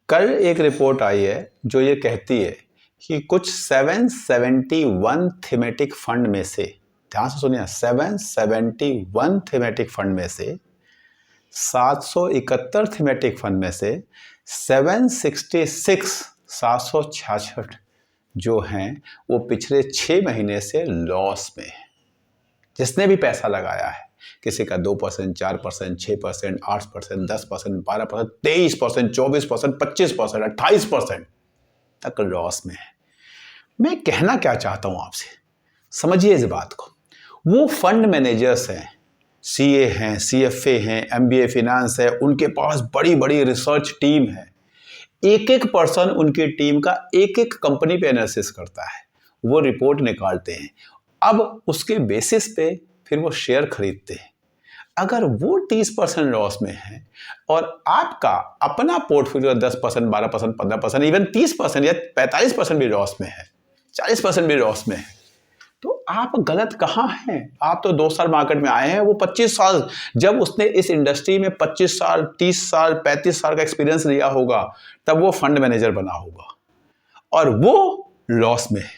कल एक रिपोर्ट आई है जो ये कहती है कि कुछ 771 थीमेटिक फंड में से, ध्यान से सुनिए, 771 थीमेटिक फंड में से 771 थीमेटिक फंड में से 766 जो हैं वो पिछले 6 महीने से लॉस में है। जिसने भी पैसा लगाया है, किसी का 2%, 4%, 6%, 8%, 10%, 12%, 23%, 24%, 25%, 28% तक लॉस में है। मैं कहना क्या चाहता हूं आपसे, समझिए इस बात को। वो फंड मैनेजर्स हैं, सीए हैं, सीएफए हैं, एमबीए फाइनेंस है, उनके पास बड़ी बड़ी रिसर्च टीम है। एक एक पर्सन उनकी टीम का एक एक कंपनी पे एनालिसिस करता है, वो रिपोर्ट निकालते हैं। अब उसके बेसिस पे फिर वो शेयर खरीदते हैं। अगर वो 30% लॉस में है और आपका अपना पोर्टफोलियो 10%, 12%, 15%, इवन 30% या 45% भी लॉस में है, 40% भी लॉस में है, तो आप गलत कहाँ हैं? आप तो 2 साल मार्केट में आए हैं, वो 25 साल, जब उसने इस इंडस्ट्री में 25 साल, 30 साल, 35 साल का एक्सपीरियंस लिया होगा, तब वो फंड मैनेजर बना होगा और वो लॉस में है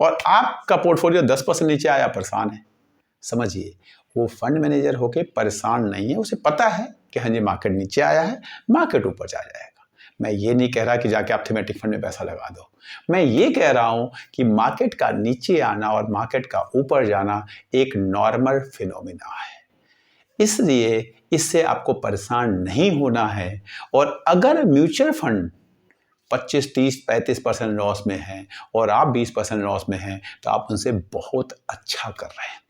और आपका पोर्टफोलियो 10% नीचे आया, परेशान है। समझिए, वो फंड मैनेजर होके परेशान नहीं है, उसे पता है कि हाँ जी मार्केट नीचे आया है, मार्केट ऊपर जा जाएगा। मैं ये नहीं कह रहा कि जाके आप थीमेटिक फंड में पैसा लगा दो। मैं ये कह रहा हूं कि मार्केट का नीचे आना और मार्केट का ऊपर जाना एक नॉर्मल फिनोमिना है, इसलिए इससे आपको परेशान नहीं होना है। और अगर म्यूचुअल फंड 25, 30, 35% लॉस में है और आप 20% लॉस में हैं, तो आप उनसे बहुत अच्छा कर रहे हैं।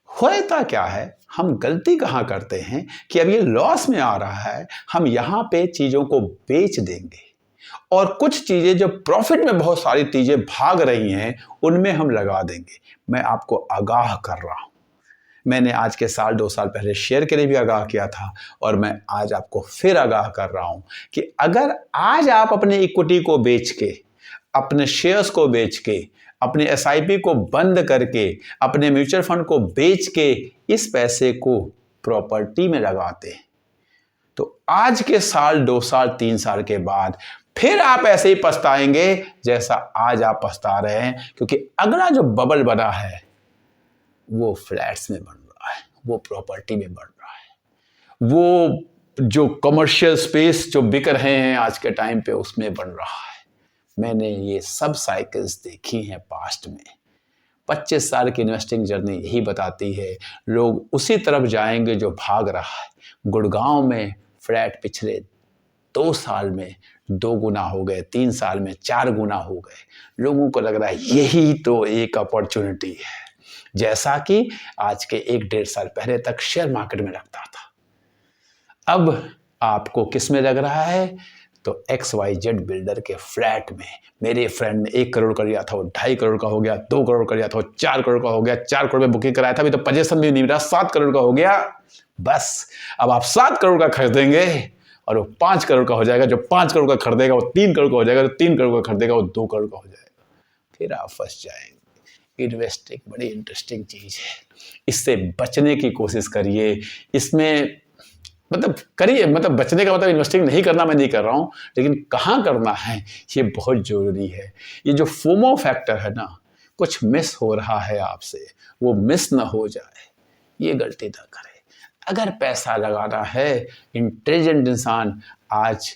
होता क्या है, हम गलती कहाँ करते हैं कि अब ये लॉस में आ रहा है, हम यहाँ पे चीज़ों को बेच देंगे और कुछ चीज़ें जो प्रॉफिट में बहुत सारी चीज़ें भाग रही हैं उनमें हम लगा देंगे। मैं आपको आगाह कर रहा हूँ। मैंने आज के 1-2 साल पहले शेयर के लिए भी आगाह किया था और मैं आज आपको फिर आगाह कर रहा हूँ कि अगर आज आप अपने इक्विटी को बेच के, अपने शेयर्स को बेच के, अपने एसआईपी को बंद करके, अपने म्यूचुअल फंड को बेच के इस पैसे को प्रॉपर्टी में लगाते हैं, तो आज के 1-2 साल 3 साल के बाद फिर आप ऐसे ही पछताएंगे जैसा आज आप पछता रहे हैं, क्योंकि अगला जो बबल बना है वो फ्लैट्स में बन रहा है, वो प्रॉपर्टी में बन रहा है, वो जो कमर्शियल स्पेस जो बिक रहे हैं आज के टाइम पे उसमें बन रहा है। मैंने ये सब साइकिल्स देखी हैं पास्ट में। 25 साल की इन्वेस्टिंग जर्नी यही बताती है, लोग उसी तरफ जाएंगे जो भाग रहा है। गुड़गांव में फ्लैट पिछले 2 साल में 2 गुना हो गए, 3 साल में 4 गुना हो गए। लोगों को लग रहा है यही तो एक अपॉर्चुनिटी है, जैसा कि आज के 1-1.5 साल पहले तक शेयर मार्केट में लगता था। अब आपको किस में लग रहा है? तो XYZ बिल्डर के फ्लैट में। मेरे फ्रेंड ने 1 करोड़ का लिया था, वो 2.5 करोड़ का हो गया, 2 करोड़ का लिया था, वो 4 करोड़ का हो गया, 4 करोड़ में बुकिंग कराया था, अभी तो पोजीशन भी नहीं मिला, 7 करोड़ का हो गया। बस अब आप 7 करोड़ का खरीदेंगे और वो 5 करोड़ का हो जाएगा। जो 5 करोड़ का खरीदेगा वो 3 करोड़ का हो जाएगा, जो 3 करोड़ का खरीदेगा वो 2 करोड़ का हो जाएगा। फिर आप फंस जाएंगे। इन्वेस्टिंग बड़ी इंटरेस्टिंग चीज़ है, इससे बचने की कोशिश करिए। इसमें करिए, बचने का मतलब इन्वेस्टिंग नहीं करना मैं नहीं कर रहा हूँ, लेकिन कहाँ करना है ये बहुत ज़रूरी है। ये जो फोमो फैक्टर है ना, कुछ मिस हो रहा है आपसे, वो मिस ना हो जाए, ये गलती ना करें। अगर पैसा लगाना है, इंटेलिजेंट इंसान आज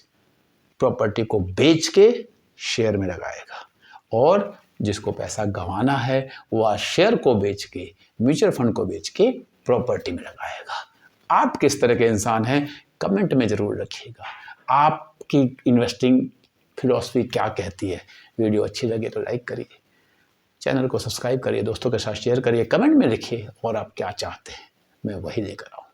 प्रॉपर्टी को बेच के शेयर में लगाएगा और जिसको पैसा गंवाना है वो आज शेयर को बेच के, म्यूचुअल फंड को बेच के प्रॉपर्टी में लगाएगा। आप किस तरह के इंसान हैं, कमेंट में ज़रूर रखिएगा। आपकी इन्वेस्टिंग फिलॉसफी क्या कहती है? वीडियो अच्छी लगे तो लाइक करिए, चैनल को सब्सक्राइब करिए, दोस्तों के साथ शेयर करिए, कमेंट में लिखिए और आप क्या चाहते हैं, मैं वही लेकर आऊँ।